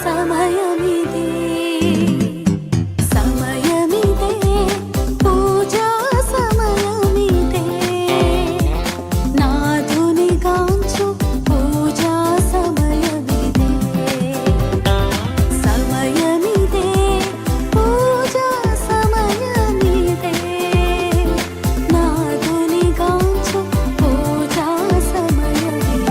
సమయమిదే సమయమిదే పూజా సమయమిదే నాథుని గాంచు పూజా సమయమిదే సమయమిదే పూజా సమయమిదే నాథుని గాంచు పూజా సమయమిదే.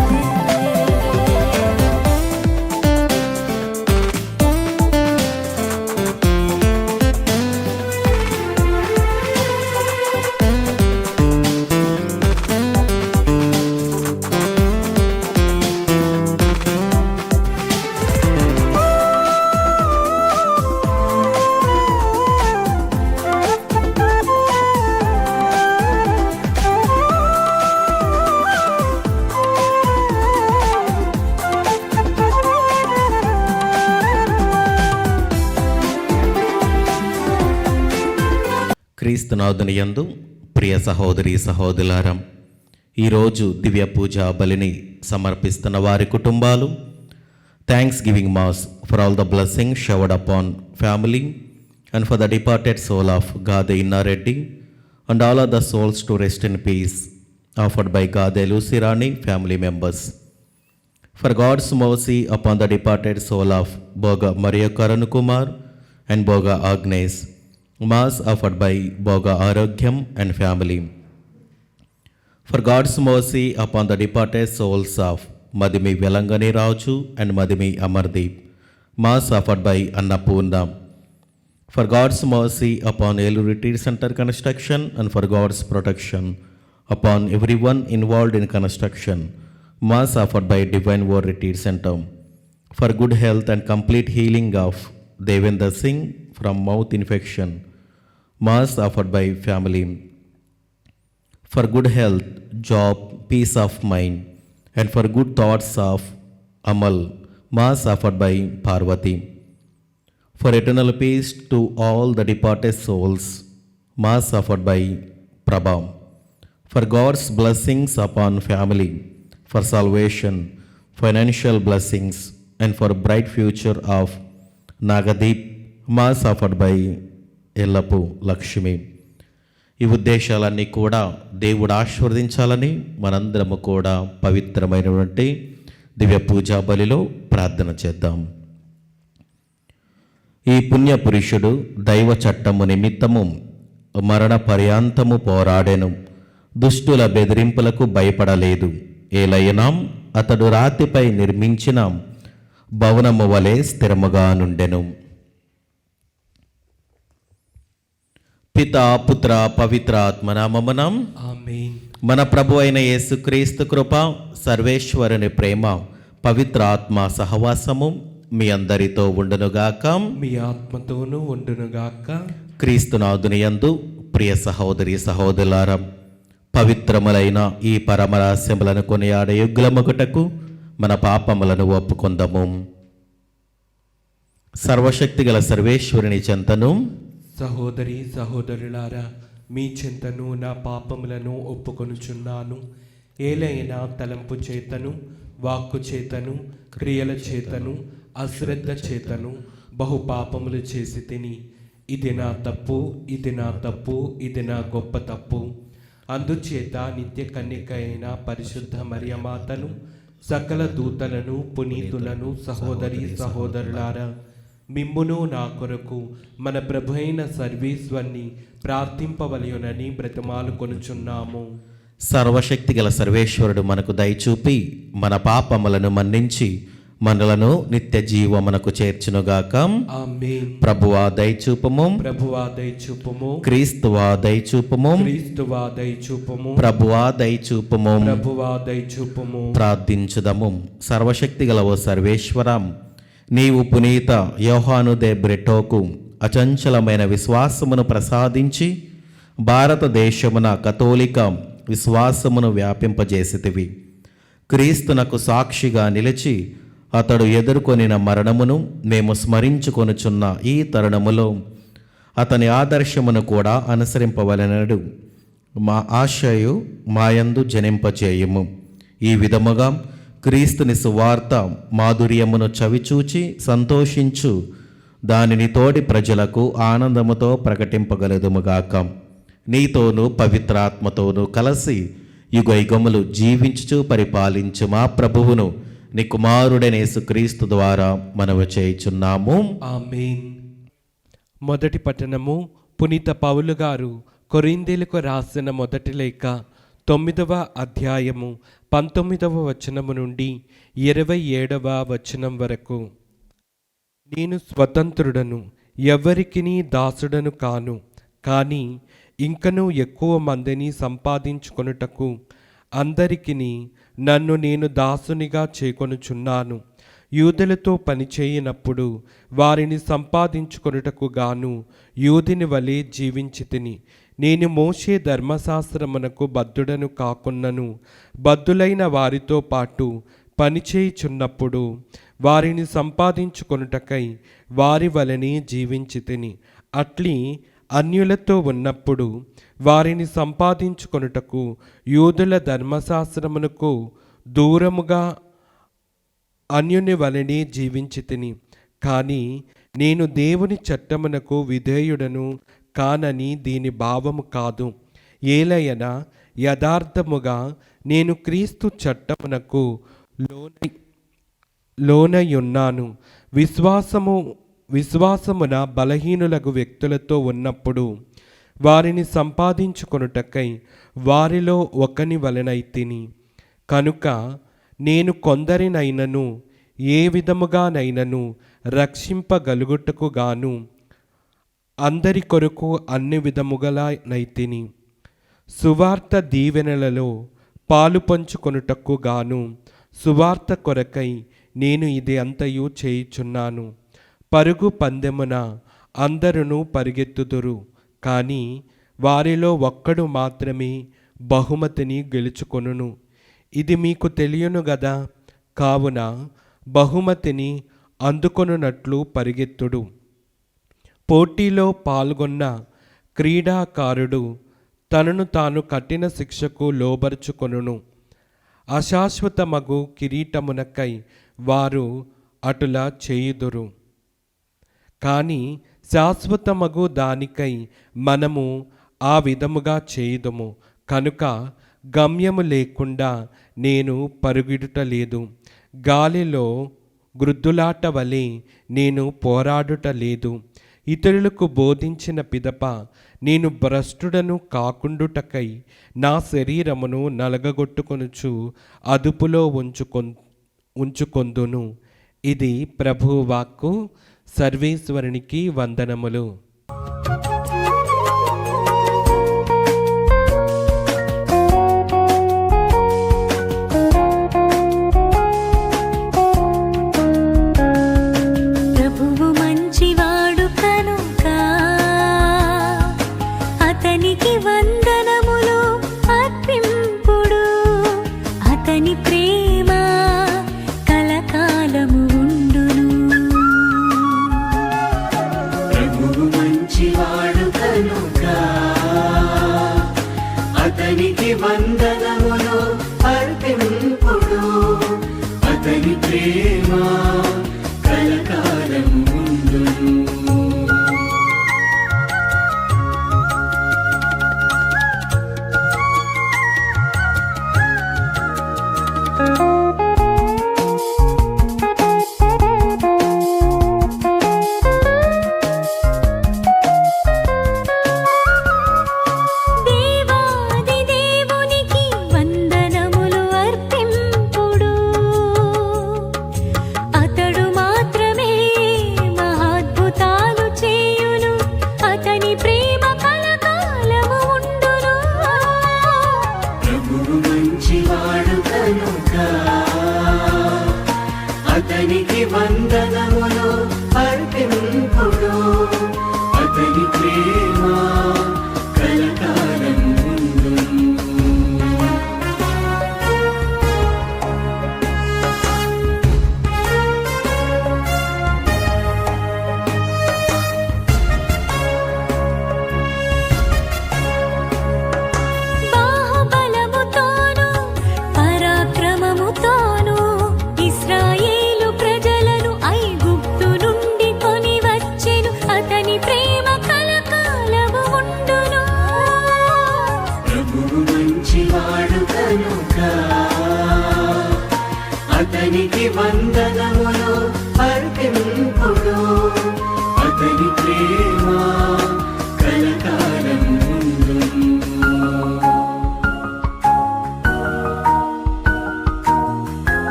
క్రీస్తునాథుని యందు ప్రియ సహోదరి సహోదరులారా, ఈరోజు దివ్య పూజా బలిని సమర్పిస్తున్న వారి కుటుంబాలు, thanksgiving mass for all the blessing showered upon family and for the departed soul of Gade Innareddy and all are the souls to rest in peace offered by Gade Lucyrani family members. For God's mercy upon the departed soul of Boga Maria Karan Kumar and Boga Agnes. Mass offered by Boga Arogyam and family. For God's mercy upon the departed souls of Madhimi Velangani Raju and Madhimi Amardeep. Mass offered by Annapurna. For God's mercy upon Elu Retreat Center construction and for God's protection upon everyone involved in construction. Mass offered by Divine Word Retreat Center. For good health and complete healing of Devendra Singh from mouth infection. Mass offered by family. For good health, job, peace of mind and for good thoughts of Amal. Mass offered by Parvati. For eternal peace to all the departed souls. Mass offered by Prabha. For God's blessings upon family. For salvation, financial blessings and for bright future of Nagadeep. Mass offered by Ellapu Lakshmi. ఈ ఉద్దేశాలన్నీ కూడా దేవుడు ఆశీర్వదించాలని మనందరము కూడా పవిత్రమైనటువంటి దివ్య పూజా బలిలో ప్రార్థన చేద్దాం. ఈ పుణ్య పురుషుడు దైవ చట్టము నిమిత్తము మరణ పర్యాంతము పోరాడెను, దుష్టుల బెదిరింపులకు భయపడలేదు. ఏలయనాం అతడు రాతిపై నిర్మించిన భవనము వలె స్థిరముగా నుండెను. పితా పుత్ర పవిత్ర ఆత్మనామమునం ఆమేన్. మన ప్రభు అయిన యేసుక్రీస్తు కృప, సర్వేశ్వరుని ప్రేమ, పవిత్ర ఆత్మ సహవాసము మీ అందరితో ఉండునుగాక, మీ ఆత్మతోనూ ఉండునుగాక. క్రీస్తునాథుని యందు ప్రియ సహోదరి సహోదరులారా, పవిత్రములైన ఈ పరమరహస్యములను కొనియాడే యుగ్లమగుటకు మన పాపములను ఒప్పుకొందము. సర్వశక్తిగల సర్వేశ్వరుని చెంతను సహోదరి సహోదరులారా, మీ చింతను నా పాపములను ఒప్పుకొనుచున్నాను. ఏలైనా తలంపు చేతను, వాక్కు చేతను, క్రియల చేతను, అశ్రద్ధ చేతను బహు పాపములు చేసి తిని, ఇది నా తప్పు, ఇది నా తప్పు, ఇది నా గొప్ప తప్పు. అందుచేత నిత్య కన్యక అయిన పరిశుద్ధ మరియమాతను, సకల దూతలను, పునీతులను, సహోదరి సహోదరులారా, మిమ్మును నా కొరకు మన ప్రభు అయిన సర్వేశ్వరుని ప్రార్థింపవలయునని బ్రతిమాలు కొనుచున్నాము. సర్వశక్తిగల సర్వేశ్వరుడు మనకు దయచూపి మన పాపములను మన్నించి మనలను నిత్య జీవమునకు చేర్చునుగాక. ఆమేన్. ప్రభువా దయచూపము, ప్రభువా దయచూపము, క్రీస్తువా దయచూపము, క్రీస్తువా దయచూపము, ప్రభువా దయచూపము, ప్రభువా దయచూపము. ప్రార్థించుదము. సర్వశక్తిగల ఓ సర్వేశ్వరం, నీవు పునీత యోహాను దే బ్రెటోకు అచంచలమైన విశ్వాసమును ప్రసాదించి భారతదేశమున కథోలిక విశ్వాసమును వ్యాపింపజేసితివి. క్రీస్తునకు సాక్షిగా నిలిచి అతడు ఎదుర్కొనిన మరణమును మేము స్మరించుకొనుచున్న ఈ తరుణములో అతని ఆదర్శమును కూడా అనుసరింపవలెనడు మా ఆశయు మాయందు జనింపచేయుము. ఈ విధముగా క్రీస్తుని సువార్త మాధుర్యమును చవిచూచి సంతోషించు దానిని తోడి ప్రజలకు ఆనందముతో ప్రకటింపగలదుముగాక. నీతోనూ పవిత్రాత్మతోనూ కలిసి యుగయుగములు జీవించుచు పరిపాలించు మా ప్రభువును నీ కుమారుడైన యేసుక్రీస్తు ద్వారా మనము చేయుచున్నాము. ఆమేన్. మొదటి పట్టణము పునీత పౌలు గారు కొరింథీయులకు రాసిన మొదటి లేఖ 9వ అధ్యాయము 19వ వచనము నుండి 27వ వచనం వరకు. నేను స్వతంత్రుడను, ఎవరికిని దాసుడను కాను, కానీ ఇంకనూ ఎక్కువ మందిని సంపాదించుకొనుటకు అందరికిని నన్ను నేను దాసునిగా చేకొనుచున్నాను. యూదులతో పనిచేయనప్పుడు వారిని సంపాదించుకొనుటకు గాను యూదుని వలె జీవించితిని. నేను మోషే ధర్మశాస్త్రమునకు బద్ధుడను కాకున్నను బద్ధులైన వారితో పాటు పనిచేయుచున్నప్పుడు వారిని సంపాదించుకొనుటకై వారి వలనే జీవించితిని. అట్లీ అన్యులతో ఉన్నప్పుడు వారిని సంపాదించుకొనుటకు యూదుల ధర్మశాస్త్రమునకు దూరముగా అన్యుని వలనే జీవించితిని. కానీ నేను దేవుని చట్టమునకు విధేయుడను కానని దీని భావము కాదు. ఏలయన యథార్థముగా నేను క్రీస్తు చట్టమునకు లోనయున్నాను. విశ్వాసమున బలహీనులకు వ్యక్తులతో ఉన్నప్పుడు వారిని సంపాదించుకొనుటకై వారిలో ఒకని వలనైతిని. కనుక నేను కొందరినైనను ఏ విధముగానైనను రక్షింపగలుగుటకు గాను అందరి కొరకు అన్ని విధముగలనైతిని. సువార్త దీవెనలలో పాలు పంచుకొనుటకు గాను సువార్త కొరకై నేను ఇది అంతయు చేయుచున్నాను. పరుగు పందెమున అందరును పరిగెత్తుదురు, కానీ వారిలో ఒక్కడు మాత్రమే బహుమతిని గెలుచుకొనును. ఇది మీకు తెలియను గదా. కావున బహుమతిని అందుకొనున్నట్లు పరిగెత్తుడు. పోటీలో పాల్గొన్న క్రీడాకారుడు తనను తాను కఠిన శిక్షకు లోబరుచుకొనును. అశాశ్వతమగు కిరీటమునకై వారు అటులా చేయుదురు. కానీ శాశ్వతమగు దానికై మనము ఆ విధముగా చేయుదుము. కనుక గమ్యము లేకుండా నేను పరుగుడుట లేదు, గాలిలో గ్రుద్దులాట వలె నేను పోరాడుట లేదు. ఇతరులకు బోధించిన పిదప నేను భ్రష్టుడను కాకుండుటకై నా శరీరమును నలగగొట్టుకొనుచు అదుపులో ఉంచుకొందును. ఇది ప్రభువు వాక్కు. సర్వేశ్వరునికి వందనములు. ప్రభువు మంచివాడు కనుక అతనికి వందనములు అర్పింపుడు. అతని ప్రేమ కలకాలము ఉండును. ప్రభువు మంచివాడు కనుక అతనికి వందనములు అర్పింపుడు. అతని ప్రేమ కలకాలం ఉండును. దేవాది దేవునికి వందనములు అర్పింపుడు. అతడు మాత్రమే మహాద్భుతాలు చేయును. అతని ప్రేమ కలకాలము ఉండును. ప్రభువు మంచివాడు కనుక అతనికి వందనములు అర్పింపుడు. అతని ప్రేమ కలకాలం ఉండును. బాహుబలముతోను పరాక్రమముతోను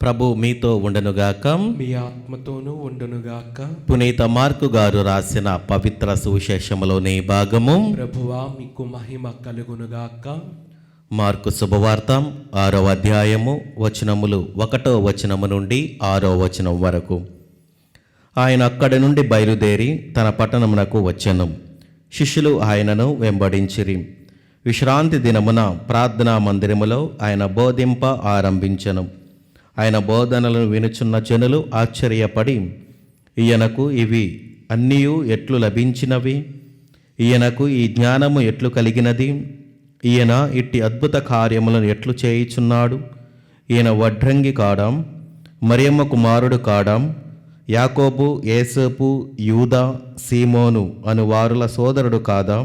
ప్రభు మీతో ఉండనుగాక. మీ ఆత్మతోనూ ఉండునుగాక. పునీత మార్కు గారు రాసిన పవిత్ర సువిశేషములోని భాగము. ప్రభువా మీకు మహిమ కలుగునుగాక. మార్కు శుభవార్త 6వ అధ్యాయము వచనములు 1వ వచనము నుండి 6వ వచనం వరకు. ఆయన అక్కడి నుండి బయలుదేరి తన పట్టణమునకు వచ్చెను. శిష్యులు ఆయనను వెంబడించిరి. విశ్రాంతి దినమున ప్రార్థనా మందిరములో ఆయన బోధింప ఆరంభించెను. ఆయన బోధనలను వినుచున్న జనులు ఆశ్చర్యపడి, ఈయనకు ఇవి అన్నీయు ఎట్లు లభించినవి? ఈయనకు ఈ జ్ఞానము ఎట్లు కలిగినది? ఈయన ఇట్టి అద్భుత కార్యములను ఎట్లు చేయుచున్నాడు? ఈయన వడ్రంగి కాడాం? మరియమ్మ కుమారుడు కాడాం? యాకోబు, యేసేపు, యూదా, సీమోను అను వారుల సోదరుడు కాదా?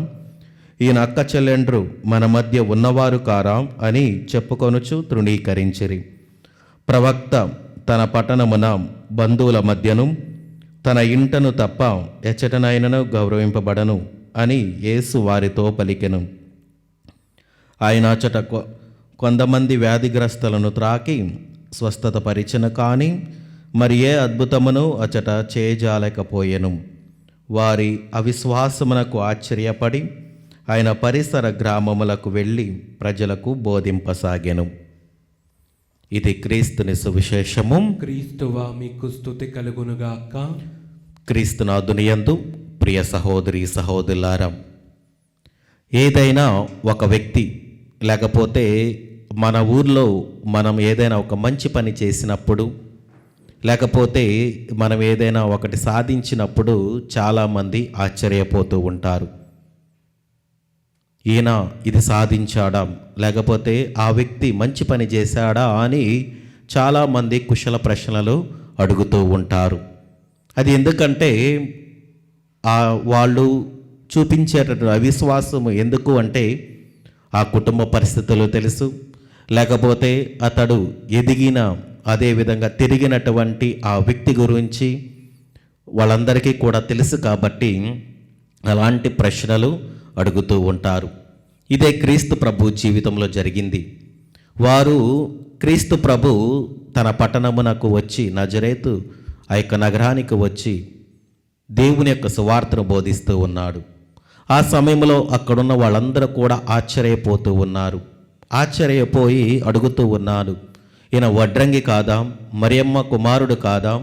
ఈయన అక్క చెల్లెండ్రు మన మధ్య ఉన్నవారు కారా అని చెప్పుకొనుచు తృణీకరించిరి. ప్రవక్త తన పట్టణమున బంధువుల మధ్యను తన ఇంటను తప్ప ఎచ్చటనైనను గౌరవింపబడను అని యేసు వారితో పలికెను. ఆయన అచట కొంతమంది వ్యాధిగ్రస్తులను త్రాకి స్వస్థత పరిచన కానీ మరి ఏ అద్భుతమును అచట చేయజాలకపోయెను. వారి అవిశ్వాసమునకు ఆశ్చర్యపడి ఆయన పరిసర గ్రామములకు వెళ్ళి ప్రజలకు బోధింపసాగెను. ఇది క్రీస్తుని సువిశేషము. క్రీస్తువా మీకు స్తుతి కలుగునుగాక. క్రీస్తునాథుని యందు ప్రియ సహోదరి సహోదరులారా, ఏదైనా ఒక వ్యక్తి లేకపోతే మన ఊర్లో మనం ఏదైనా ఒక మంచి పని చేసినప్పుడు, లేకపోతే మనం ఏదైనా ఒకటి సాధించినప్పుడు చాలామంది ఆశ్చర్యపోతూ ఉంటారు. ఈయన ఇది సాధించాడా, లేకపోతే ఆ వ్యక్తి మంచి పని చేశాడా అని చాలామంది కుశల ప్రశ్నలు అడుగుతూ ఉంటారు. అది ఎందుకంటే వాళ్ళు చూపించేటటువంటి అవిశ్వాసము ఎందుకు అంటే ఆ కుటుంబ పరిస్థితులు తెలుసు, లేకపోతే అతడు ఎదిగిన అదేవిధంగా తిరిగినటువంటి ఆ వ్యక్తి గురించి వాళ్ళందరికీ కూడా తెలుసు కాబట్టి అలాంటి ప్రశ్నలు అడుగుతూ ఉంటారు. ఇదే క్రీస్తు ప్రభు జీవితంలో జరిగింది. వారు క్రీస్తు ప్రభు తన పట్టణమునకు వచ్చి నజరేతు ఆ యొక్క నగరానికి వచ్చి దేవుని యొక్క సువార్తను బోధిస్తూ ఉన్నాడు. ఆ సమయంలో అక్కడున్న వాళ్ళందరూ కూడా ఆశ్చర్యపోతూ ఉన్నారు. ఆశ్చర్యపోయి అడుగుతూ ఉన్నారు, ఈయన వడ్రంగి కాదా? మరియమ్మ కుమారుడు కాదా?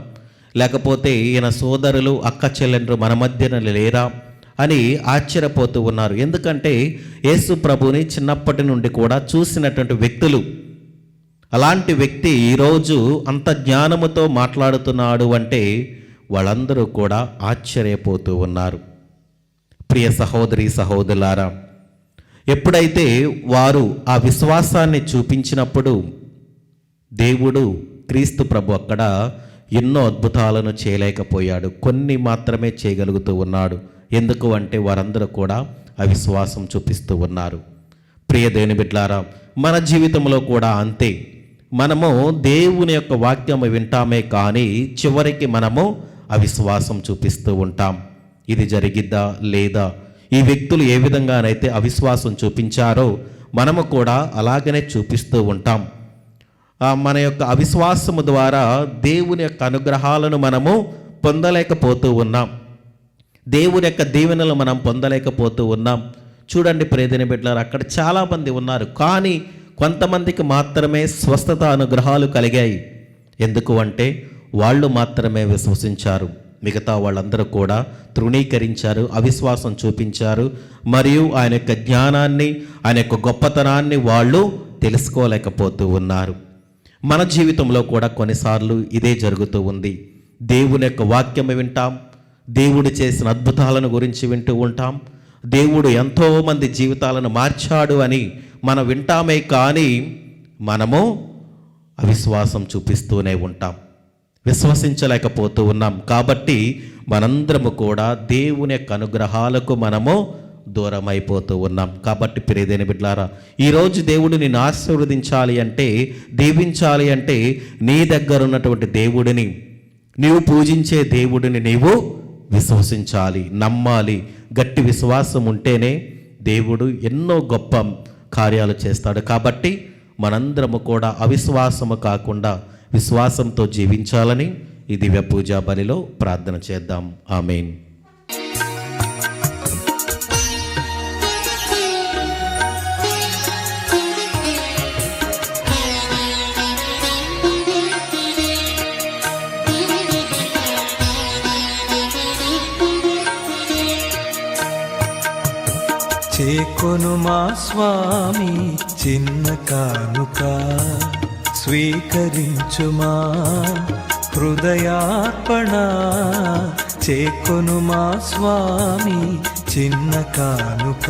లేకపోతే ఈయన సోదరులు అక్క చెల్లెండ్రు మన మధ్యన లేరా అని ఆశ్చర్యపోతూ ఉన్నారు. ఎందుకంటే యేసు ప్రభుని చిన్నప్పటి నుండి కూడా చూసినటువంటి వ్యక్తులు. అలాంటి వ్యక్తి ఈరోజు అంత జ్ఞానముతో మాట్లాడుతున్నాడు అంటే వాళ్ళందరూ కూడా ఆశ్చర్యపోతూ ఉన్నారు. ప్రియ సహోదరి సహోదరులారా, ఎప్పుడైతే వారు ఆ విశ్వాసాన్ని చూపించినప్పుడు దేవుడు క్రీస్తు ప్రభు అక్కడ ఎన్నో అద్భుతాలను చేయలేకపోయాడు, కొన్ని మాత్రమే చేయగలుగుతూ ఉన్నాడు. ఎందుకు అంటే వారందరూ కూడా అవిశ్వాసం చూపిస్తూ ఉన్నారు. ప్రియ దేవుని బిడ్డలారా, మన జీవితంలో కూడా అంతే. మనము దేవుని యొక్క వాక్యం వింటామే కానీ చివరికి మనము అవిశ్వాసం చూపిస్తూ ఉంటాం. ఇది జరిగిద్దా లేదా? ఈ వ్యక్తులు ఏ విధంగానైతే అవిశ్వాసం చూపించారో మనము కూడా అలాగనే చూపిస్తూ ఉంటాం. మన యొక్క అవిశ్వాసము ద్వారా దేవుని యొక్క అనుగ్రహాలను మనము పొందలేకపోతూ ఉన్నాం. దేవుని యొక్క దీవెనలు మనం పొందలేకపోతూ ఉన్నాం. చూడండి ప్రియమైన బిడ్డలారా, అక్కడ చాలామంది ఉన్నారు కానీ కొంతమందికి మాత్రమే స్వస్థత అనుగ్రహాలు కలిగాయి. ఎందుకు అంటే వాళ్ళు మాత్రమే విశ్వసించారు, మిగతా వాళ్ళందరూ కూడా తృణీకరించారు, అవిశ్వాసం చూపించారు. మరియు ఆయన యొక్క జ్ఞానాన్ని, ఆయన యొక్క గొప్పతనాన్ని వాళ్ళు తెలుసుకోలేకపోతూ ఉన్నారు. మన జీవితంలో కూడా కొన్నిసార్లు ఇదే జరుగుతూ ఉంది. దేవుని యొక్క వాక్యం వింటాం, దేవుడు చేసిన అద్భుతాలను గురించి వింటూ ఉంటాం, దేవుడు ఎంతోమంది జీవితాలను మార్చాడు అని మనం వింటామే కానీ మనము అవిశ్వాసం చూపిస్తూనే ఉంటాం, విశ్వసించలేకపోతూ ఉన్నాం. కాబట్టి మనందరము కూడా దేవుని యొక్క అనుగ్రహాలకు మనము దూరం అయిపోతూ ఉన్నాం. కాబట్టి ప్రియమైన బిడ్డలారా, ఈరోజు దేవుడు నిన్ను ఆశీర్వదించాలి అంటే, దీవించాలి అంటే నీ దగ్గర ఉన్నటువంటి దేవుడిని, నీవు పూజించే దేవుడిని నీవు విశ్వసించాలి, నమ్మాలి. గట్టి విశ్వాసం ఉంటేనే దేవుడు ఎన్నో గొప్ప కార్యాలు చేస్తాడు. కాబట్టి మనందరము కూడా అవిశ్వాసము కాకుండా విశ్వాసంతో జీవించాలని ఈ దివ్య పూజా బలిలో ప్రార్థన చేద్దాం. ఆమేన్. చేకొను మా స్వామి చిన్న కానుక, స్వీకరించుమా హృదయార్పణ. చేకొను మా స్వామి చిన్న కానుక,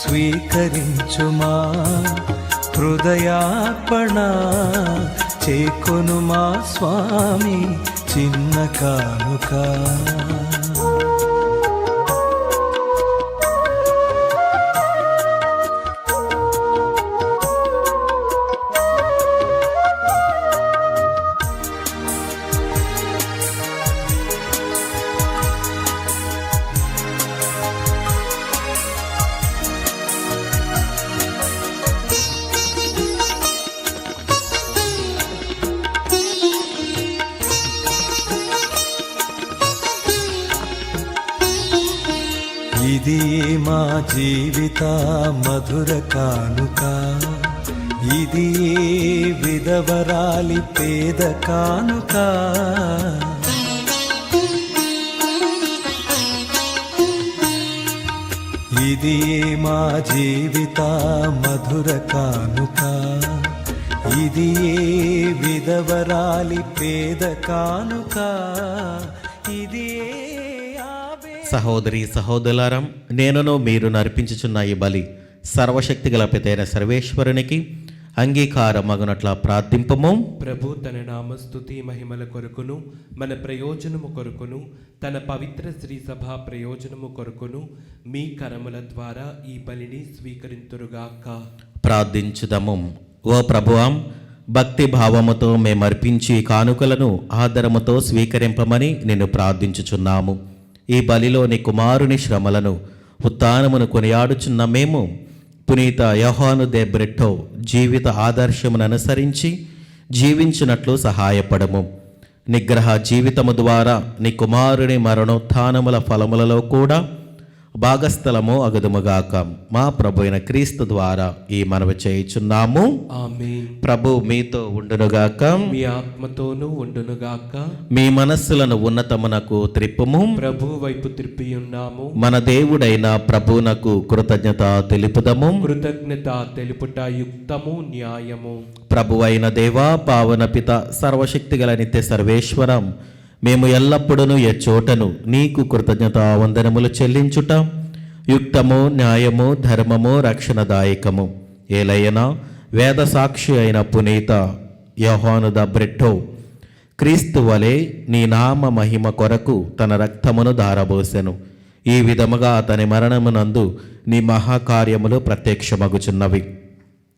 స్వీకరించుమా హృదయార్పణ. చేకొను మా స్వామి చిన్న కానుక. ఇది మా జీవిత మధుర కానుక, ఇది విధవరాలి పేద కానుక. ఇది మా జీవిత మధుర కానుక, ఇది విధవరాలి పేద కానుక. ఇది సహోదరి సహోదరులారం, నేనును మీరు నర్పించుచున్న ఈ బలి సర్వశక్తి గల పితైన సర్వేశ్వరునికి అంగీకారమగునట్ల ప్రార్థింపము. ప్రభు తన నామస్తుతి మహిమల కొరకును మన ప్రయోజనము కొరకును తన పవిత్ర శ్రీ సభ ప్రయోజనము కొరకును మీ కరముల ద్వారా ఈ బలిని స్వీకరింతురుగాక. ప్రార్థించుదము. ఓ ప్రభువాం, భక్తి భావముతో మేమర్పించి కానుకలను ఆదరముతో స్వీకరింపమని నిన్ను ప్రార్థించుచున్నాము. ఈ బలిలోని కుమారుని శ్రమలను ఉత్థానమును కొనియాడుచున్న మేము పునీత యోహాను దే బ్రెట్టో జీవిత ఆదర్శమును అనుసరించి జీవించినట్లు సహాయపడము. నిగ్రహ జీవితము ద్వారా నీ కుమారుని మరణోత్థానముల ఫలములలో కూడా భాగస్థలము అగదుముగాక. మా ప్రభు అయిన క్రీస్తు ద్వారా ఈ మనవి చేయుచున్నాము. ఆమేన్. ప్రభు మీతో ఉండునుగాక, మీ ఆత్మతోనూ ఉండునుగాక. మీ మనస్సులను ఉన్నతమునకు త్రిప్పుము. ప్రభు వైపు త్రిప్పి ఉన్నాము. మన దేవుడైన ప్రభువునకు కృతజ్ఞత తెలుపుదము. కృతజ్ఞత తెలుపుట యుక్తము న్యాయము. ప్రభువైన దేవా, పావన పిత, సర్వశక్తిగల నిత్య సర్వేశ్వరం, మేము ఎల్లప్పుడూ ఎచ్చోటను నీకు కృతజ్ఞత వందనములు చెల్లించుట యుక్తము, న్యాయము, ధర్మము, రక్షణదాయకము. ఏలైనా వేద సాక్షి అయిన పునీత యోహాను ద బ్రెట్టో క్రీస్తు వలె నీ నామ మహిమ కొరకు తన రక్తమును ధారబోసెను. ఈ విధముగా అతని మరణమునందు నీ మహాకార్యములు ప్రత్యక్షమగుచున్నవి.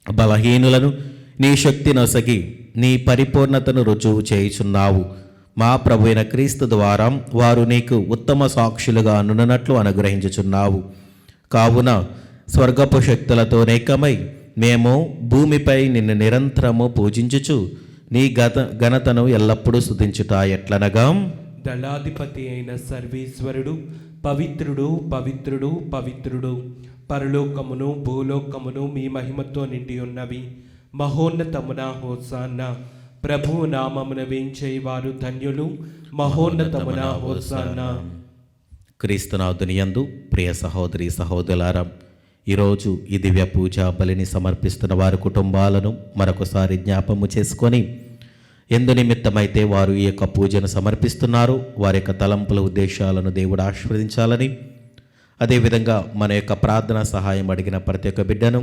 బలహీనులను నీ శక్తి నొసగి నీ పరిపూర్ణతను రుజువు చేయుచున్నావు. మా ప్రభు అయిన క్రీస్తు ద్వారా వారు నీకు ఉత్తమ సాక్షులుగా అనునట్లు అనుగ్రహించుచున్నావు. కావున స్వర్గపు శక్తులతో నేకమై మేము భూమిపై నిన్ను నిరంతరము పూజించుచు నీ ఘనతను ఎల్లప్పుడూ స్తుతించుట ఎట్లనగా, దళాధిపతి అయిన సర్వేశ్వరుడు పవిత్రుడు పవిత్రుడు పవిత్రుడు, పరలోకమును భూలోకమును మీ మహిమతో నిండి ఉన్నవి. మహోన్నతమున హోసాన్నా. ప్రభు నామమున వేంచేవారు ధన్యులు. మహోన్నతమున హోసాన్నా. క్రీస్తునాథుని యందు ప్రియ సహోదరి సహోదరులారా, ఈరోజు ఈ దివ్య పూజా బలిని సమర్పిస్తున్న వారి కుటుంబాలను మరొకసారి జ్ఞాపము చేసుకొని ఎందు నిమిత్తమైతే వారు ఈ యొక్క పూజను సమర్పిస్తున్నారు వారి యొక్క తలంపుల ఉద్దేశాలను దేవుడు ఆశీర్వదించాలని, అదేవిధంగా మన యొక్క ప్రార్థన సహాయం అడిగిన ప్రతి ఒక్క బిడ్డను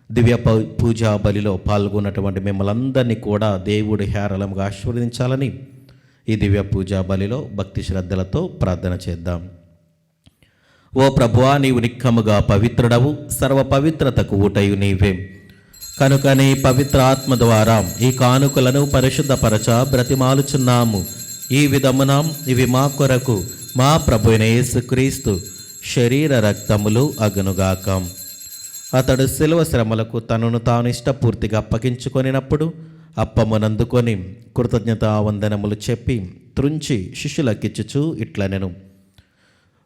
దివ్య పూజా బలిలో పాల్గొన్నటువంటి మిమ్మల్ందరినీ కూడా దేవుడు హేరళంగా ఆశీర్వదించాలని ఈ దివ్య పూజా బలిలో భక్తి శ్రద్ధలతో ప్రార్థన చేద్దాం. ఓ ప్రభువా, నీవు నిక్కముగా పవిత్రుడవు, సర్వ పవిత్రతకు ఊటయు నీవే. కనుక నీ పవిత్ర ఆత్మ ద్వారా ఈ కానుకలను పరిశుద్ధపరచ బ్రతిమాలుచున్నాము. ఈ విధమున ఇవి మా కొరకు మా ప్రభువైన యేసుక్రీస్తు శరీర రక్తములు అగునుగాక. అతడు శిలువ శ్రమలకు తనను తాను ఇష్టపూర్తిగా అప్పగించుకొనినప్పుడు అప్పమునందుకొని కృతజ్ఞతావందనములు చెప్పి త్రుంచి శిష్యులకిచ్చుచు ఇట్లనెను,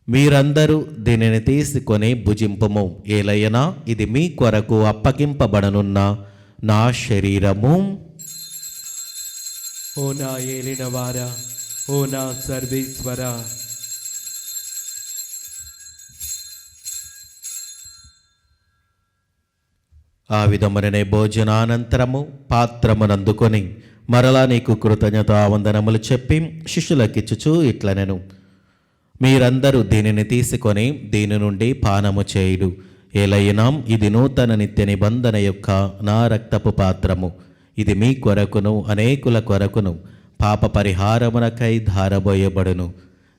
మీరందరూ దీనిని తీసుకొని భుజింపుము, ఏలయనా ఇది మీ కొరకు అప్పగింపబడనున్న నా శరీరము. ఓ నా ఏలినవారా, ఓ నా సర్వేశ్వరా, ఆ విధముననే భోజనానంతరము పాత్రమునందుకొని మరలా నీకు కృతజ్ఞతావందనములు చెప్పి శిష్యులకిచ్చుచు ఇట్లనెను, మీరందరూ దీనిని తీసుకొని దీని నుండి పానము చేయుడు, ఏలైనా ఇది నూతన నిత్య నిబంధన యొక్క నా రక్తపు పాత్రము, ఇది మీ కొరకును అనేకుల కొరకును పాప పరిహారమునకై ధారబోయబడును,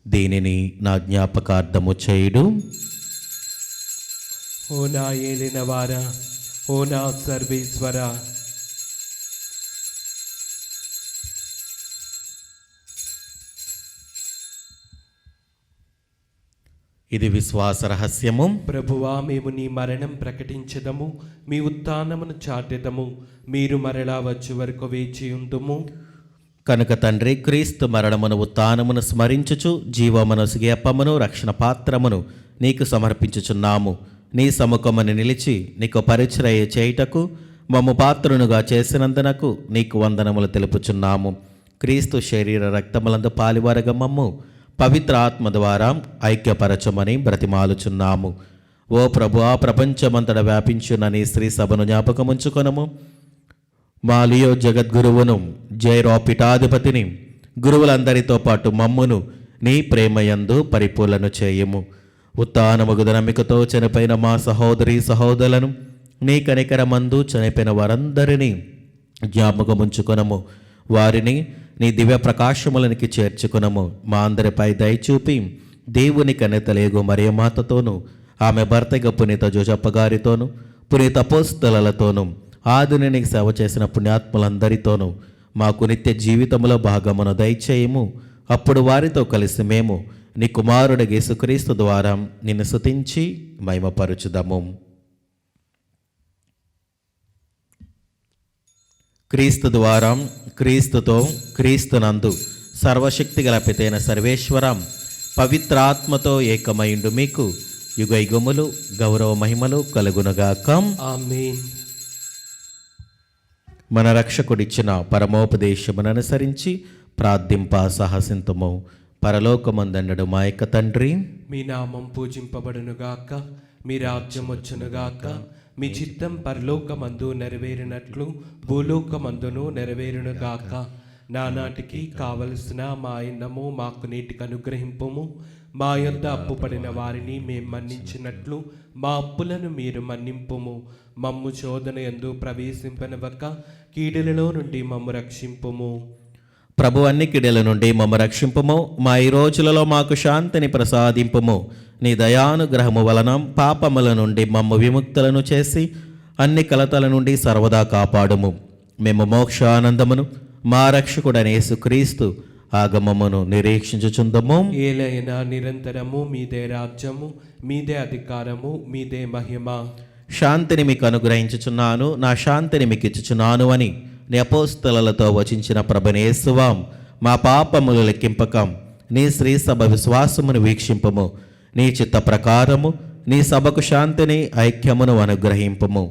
దీనిని నా జ్ఞాపకార్థము చేయుడు. ఓ నా ఏలినవారా, ఓ నా సర్వేశ్వరా, ఇది విశ్వాస రహస్యము. ప్రభువా, మేము నీ మరణం ప్రకటించదము, మీ ఉత్థానమును చాటెదము, మీరు మరలా వచ్చే వరకు వేచి ఉందుము. కనుక తండ్రి, క్రీస్తు మరణమును ఉత్థానమును స్మరించుచు జీవమనొసిగే అప్పమును రక్షణ పాత్రమును నీకు సమర్పించుచున్నాము. నీ సముఖమును నిలిచి నీకు పరిచర్య చేయుటకు మమ్ము పాత్రునుగా చేసినందునకు నీకు వందనములు తెలుపుచున్నాము. క్రీస్తు శరీర రక్తములందు పాలివారగా మమ్ము పవిత్ర ఆత్మ ద్వారా ఐక్యపరచమని బ్రతిమాలుచున్నాము. ఓ ప్రభువా, ప్రపంచమంతట వ్యాపించున్న నీ శ్రీ సభను జ్ఞాపకముంచుకొనము. మా లియో జగద్గురువును, జైరో పీఠాధిపతిని, గురువులందరితో పాటు మమ్మును నీ ప్రేమయందు పరిపూర్ణను చేయము. ఉత్థానమగు నమ్మికతో చనిపోయిన మా సహోదరి సహోదరులను నీ కనికరమందు చనిపోయిన వారందరినీ జ్ఞాపకముంచుకొనము. వారిని నీ దివ్య ప్రకాశములనికి చేర్చుకునము. మా అందరిపై దయచూపి దేవుని కన్నెతలేగు మరియమాతతోనూ ఆమె భర్తగా పునీత జోజప్ప గారితోనూ పునీత అపోస్తలులతోనూ ఆదిని సేవ చేసిన పుణ్యాత్ములందరితోనూ మాకు నిత్య జీవితంలో భాగమును దయచేయము. అప్పుడు వారితో కలిసి మేము నీ కుమారుడు యేసుక్రీస్తు ద్వారా నిన్ను స్తుతించి మహిమపరచుదము. క్రీస్తు ద్వారా, క్రీస్తుతో, క్రీస్తునందు సర్వశక్తి గల పితైన సర్వేశ్వరం పవిత్రాత్మతో ఏకమైండు మీకు యుగ యుగములు గౌరవ మహిమలు కలుగునుగాక. ఆమేన్. మన రక్షకుడిచ్చిన పరమోపదేశమును అనుసరించి ప్రార్థింప సాహసింతుము. పరలోకమందన్నడు మా యొక్క తండ్రి, మీ నామం పూజింపబడునుగాక, మీ రాజ్యం వచ్చునుగాక, మీ చిత్తం పరలోకమందు నెరవేరినట్లు భూలోకమందును నెరవేరునుగాక. నానాటికి కావలసిన మా అన్నము మాకు నేటికి అనుగ్రహింపుము. మా యొద్ద అప్పుపడిన వారిని మేము మన్నించినట్లు మా అప్పులను మీరు మన్నింపుము. మమ్ము శోధన యందు ప్రవేశింపనివ్వక కీడులలో నుండి మమ్ము రక్షింపుము. ప్రభు అన్ని కిడల నుండి మమ్మ రక్షింపుము. మా ఈ రోజులలో మాకు శాంతిని ప్రసాదింపుము. నీ దయానుగ్రహము వలన పాపముల నుండి మమ్మ విముక్తులను చేసి అన్ని కలతల నుండి సర్వదా కాపాడుము. మేము మోక్షానందమును మా రక్షకుడైన యేసుక్రీస్తు ఆగమమును నిరీక్షించుచుందము. ఏలైనా నిరంతరము మీదే రాజ్యము, మీదే అధికారము, మీదే మహిమ. శాంతిని మీకు అనుగ్రహించుచున్నాను, నా శాంతిని మీకు ఇచ్చుచున్నాను అని నీ అపోస్తలులతో వచించిన ప్రభుని యేసువాం, మా పాపములు లెక్కింపకం నీ శ్రీ సభ విశ్వాసమును వీక్షింపము. నీ చిత్త ప్రకారము నీ సభకు శాంతిని ఐక్యమును అనుగ్రహింపము.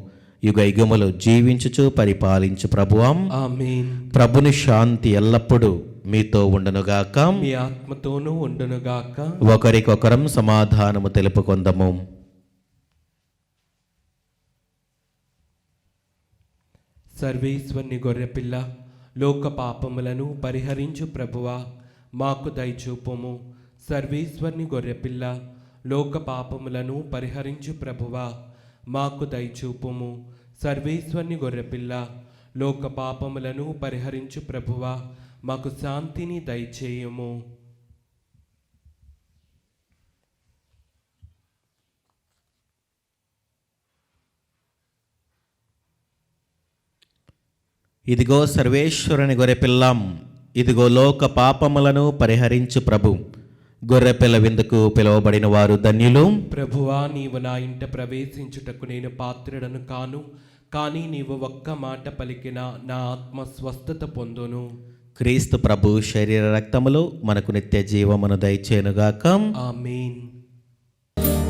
యుగ యుగములు జీవించుచు పరిపాలించు ప్రభువాం. ఆమేన్. ప్రభుని శాంతి ఎల్లప్పుడూ మీతో ఉండునుగాక. మీ ఆత్మతోనూ ఉండునుగాక. ఒకరికొకరం సమాధానము తెలుపుకొందము. సర్వేశ్వరుని గొర్రెపిల్ల, లోక పాపములను పరిహరించు ప్రభువా, మాకు దయచూపుము. సర్వేశ్వరుని గొర్రెపిల్ల, లోక పాపములను పరిహరించు ప్రభువా, మాకు దయచూపుము. సర్వేశ్వరుని గొర్రెపిల్ల, లోక పాపములను పరిహరించు ప్రభువా, మాకు శాంతిని దయచేయము. ఇదిగో సర్వేశ్వరుని గొర్రెపిల్లం, ఇదిగో లోక పాపములను పరిహరించు ప్రభు. గొర్రెపిల్ల విందుకు పిలువబడిన వారు ధన్యులు. ప్రభువా, నీవు నా ఇంట ప్రవేశించుటకు నేను పాత్రుడను కాను, కానీ నీవు ఒక్క మాట పలికిన నా ఆత్మ స్వస్థత పొందును. క్రీస్తు ప్రభు శరీర రక్తములు మనకు నిత్య జీవమును దయచేయునుగాక. ఆమేన్.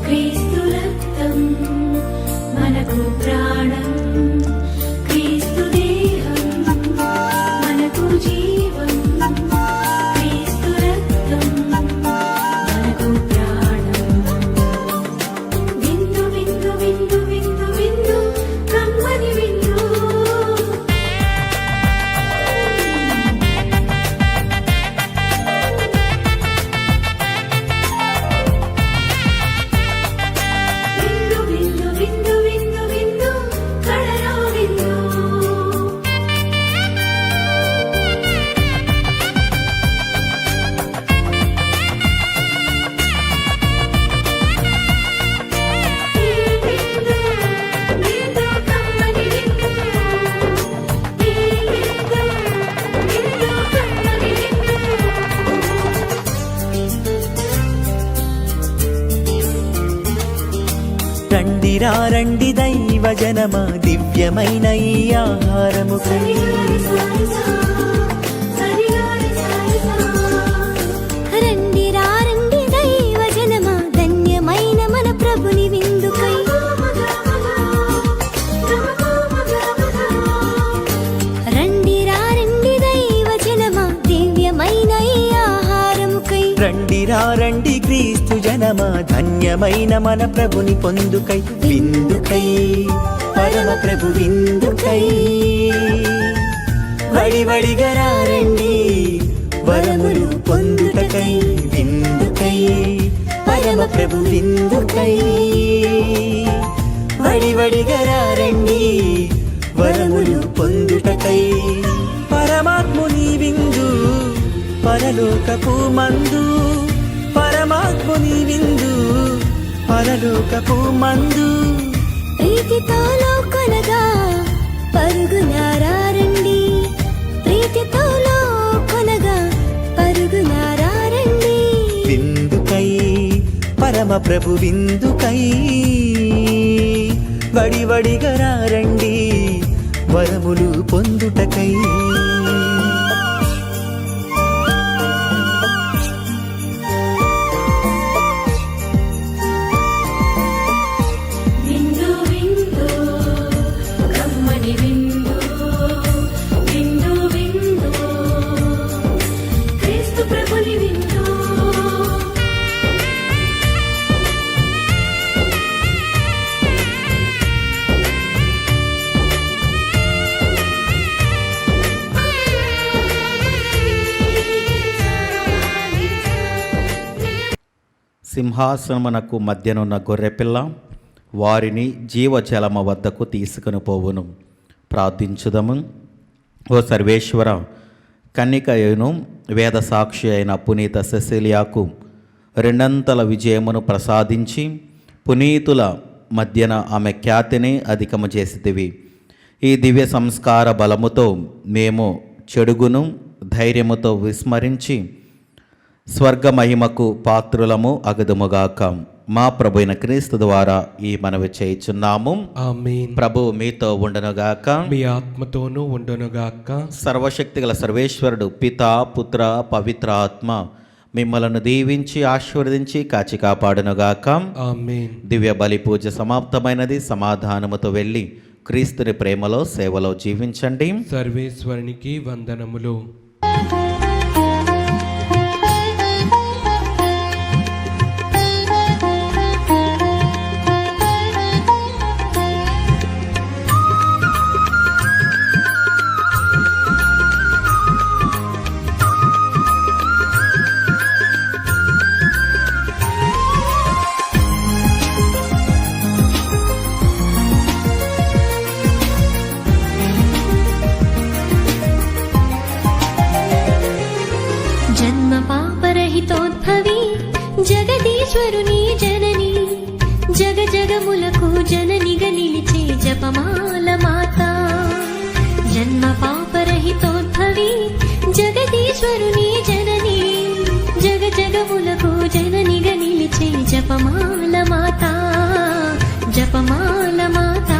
క్రీస్తు రక్తం మనకు ప్రాణం, క్రీస్తు దేహం మనకు జీవం, క్రీస్తు రక్తం మనకు ప్రాణం. విందు విందు విందు విందు విందు కమ్మని విందు. విందు విందు విందు విందు విందు కడరా విందు. విందు విందు కమ్మని విందు. విందు విందు కమ్మని విందు. రండిరా రండి దైవ జనమ దివ్యమైన ఈ ఆహారముకై. రండి రండి దైవ జనమా ధన్యమైన మన ప్రభుని విందుకై. రండి రండి దైవ జనమా దివ్యమైన ఈ ఆహారముకై. రండిరా రండి క్రీస్తు జనమ ధన్యమైన మన ప్రభుని పొందుకై. విందుకై పరమ ప్రభు విందుకై. వడివడిగా రండి వరములు పొందుటకై. విందుకై పరమ ప్రభు విందుకై. వడివడిగా రండి వరములు పొందుటకై. పరమాత్ముని విందు పరలోకపు మందు. పరమాత్ముని విందు పరలోకపు మందు. ప్రీతితో లోకొనగా పరుగునారా రండి. ప్రీతితో లోకొనగా పరుగునారా రండి. విందుకై పరమ ప్రభు విందుకై. వడివడిగా రండి వరములు పొందుటకై. విందు విందు కమ్మని విందు. విందు విందు క్రీస్తు ప్రభుని విందు. సింహాసనమునకు మధ్యనున్న గొర్రెపిల్ల వారిని జీవజలమ వద్దకు తీసుకుని పోవును. ప్రార్థించుదము. ఓ సర్వేశ్వర, కన్నికయును వేద సాక్షి అయిన పునీత సెసిలియాకు రెండంతల విజయమును ప్రసాదించి పునీతుల మధ్యన ఆమె ఖ్యాతిని అధికము చేసితివి. ఈ దివ్య సంస్కార బలముతో మేము చెడుగును ధైర్యముతో విస్మరించి స్వర్గ మహిమకు పాత్రులము అగదుముగాక. మా ప్రభు అయిన క్రీస్తు ద్వారా ఈ మనవి చేయుచున్నాము. ఆమేన్. ప్రభు మీతో ఉండునుగాక. మీ ఆత్మతోనూ ఉండునుగాక. సర్వశక్తిగల సర్వేశ్వరుడు పితా పుత్ర పవిత్ర ఆత్మ మిమ్మలను దీవించి ఆశీర్వదించి కాచి కాపాడునుగాక. ఆమేన్. దివ్య బలి పూజ సమాప్తమైనది. సమాధానముతో వెళ్ళి క్రీస్తుని ప్రేమలో సేవలో జీవించండి. సర్వేశ్వరునికి వందనములు. జన్మ పాపరహితోద్భవి జగదీశ్వరుని జనని, జగ జగములకు జననిగా నిలిచే జపమాల మాత. జన్మ పాపరహితోద్భవి జగదీశ్వరుని జనని, జగ జగములకు జననిగా నిలిచే జపమాల మాత. జపమాల మాత.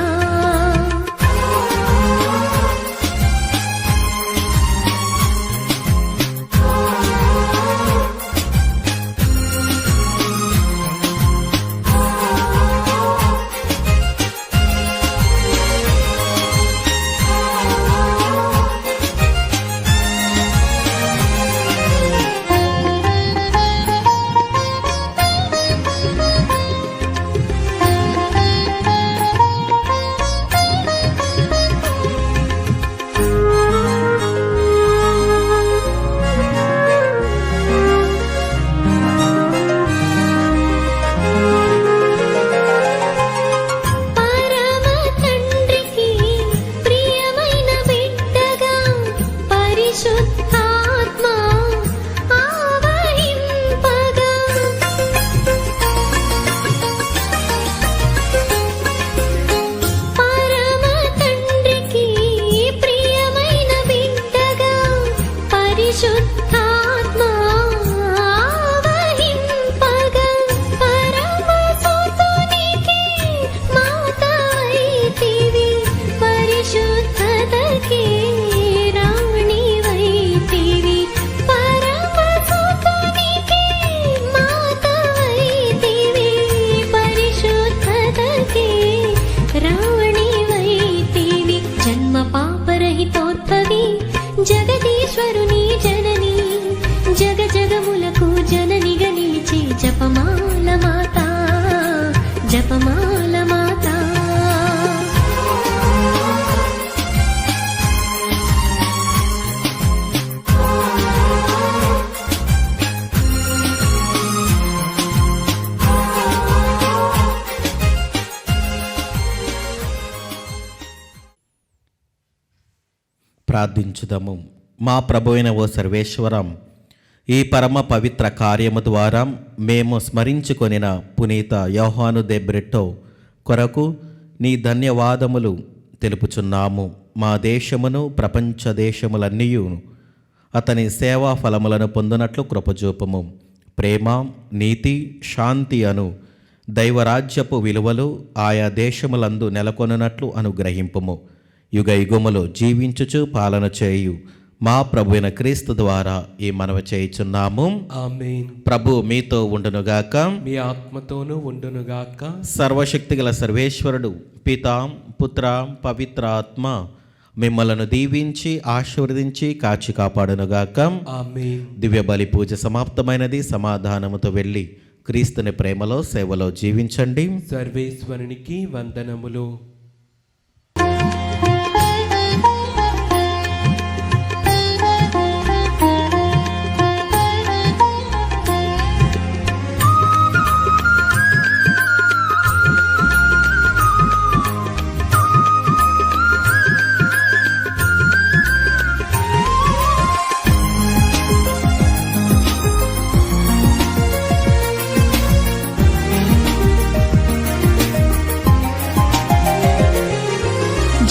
జపమాల మాత. ప్రార్థించుదము. మా ప్రభువైన ఓ సర్వేశ్వరం, ఈ పరమ పవిత్ర కార్యము ద్వారా మేము స్మరించుకొనిన పునీత యోహాను దే బ్రెట్టో కొరకు నీ ధన్యవాదములు తెలుపుచున్నాము. మా దేశమును ప్రపంచ దేశములన్నీయు అతని సేవా ఫలములను పొందునట్లు కృపజూపము. ప్రేమ, నీతి, శాంతి అను దైవరాజ్యపు విలువలు ఆయా దేశములందు నెలకొనున్నట్లు అనుగ్రహింపుము. యుగ యుగములు జీవించుచు పాలన చేయు మా ప్రభువైన క్రీస్తు ద్వారా ఈ మనవి చేయుచున్నాము. ఆమేన్. ప్రభు మీతో ఉండునుగాక, మీ ఆత్మతోనూ ఉండునుగాక. సర్వశక్తిగల సర్వేశ్వరుడు పితా, పుత్ర, పవిత్ర ఆత్మ మిమ్మలను దీవించి ఆశీర్వదించి కాచి కాపాడునుగాక. ఆమేన్. దివ్య బలి పూజ సమాప్తమైనది. సమాధానముతో వెళ్ళి క్రీస్తుని ప్రేమలో సేవలో జీవించండి. సర్వేశ్వరునికి వందనములు.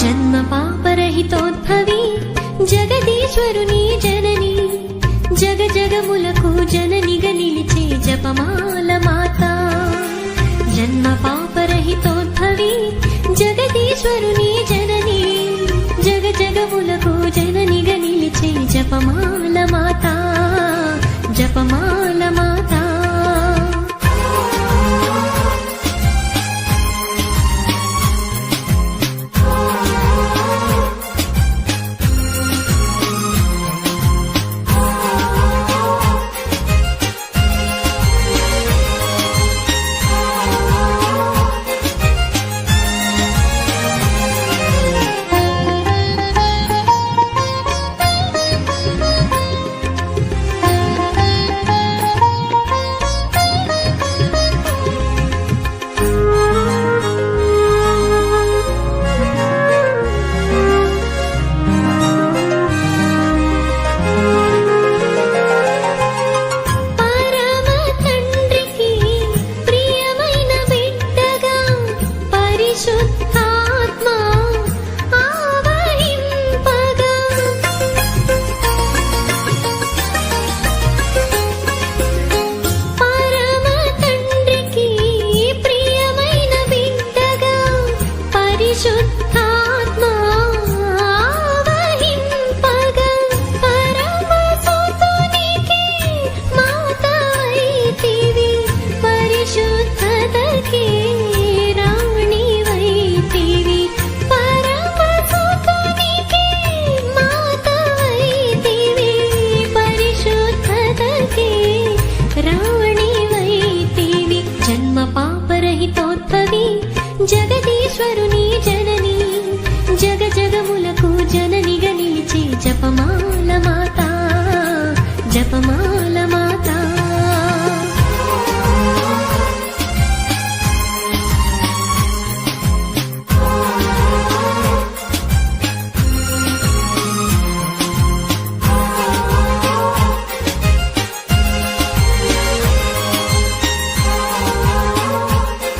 జన్మ పాపరహితోద్భవి జగదీశ్వరుని జనని, జగ జగములకు జననిగా నిలిచే జపమాల మాత. జన్మ పాపరహితోద్భవి జగదీశ్వరుని జనని, జగ జగములకు జననిగా నిలిచే జపమాల మాత. జపమాల మాత. జగదీశ్వరుని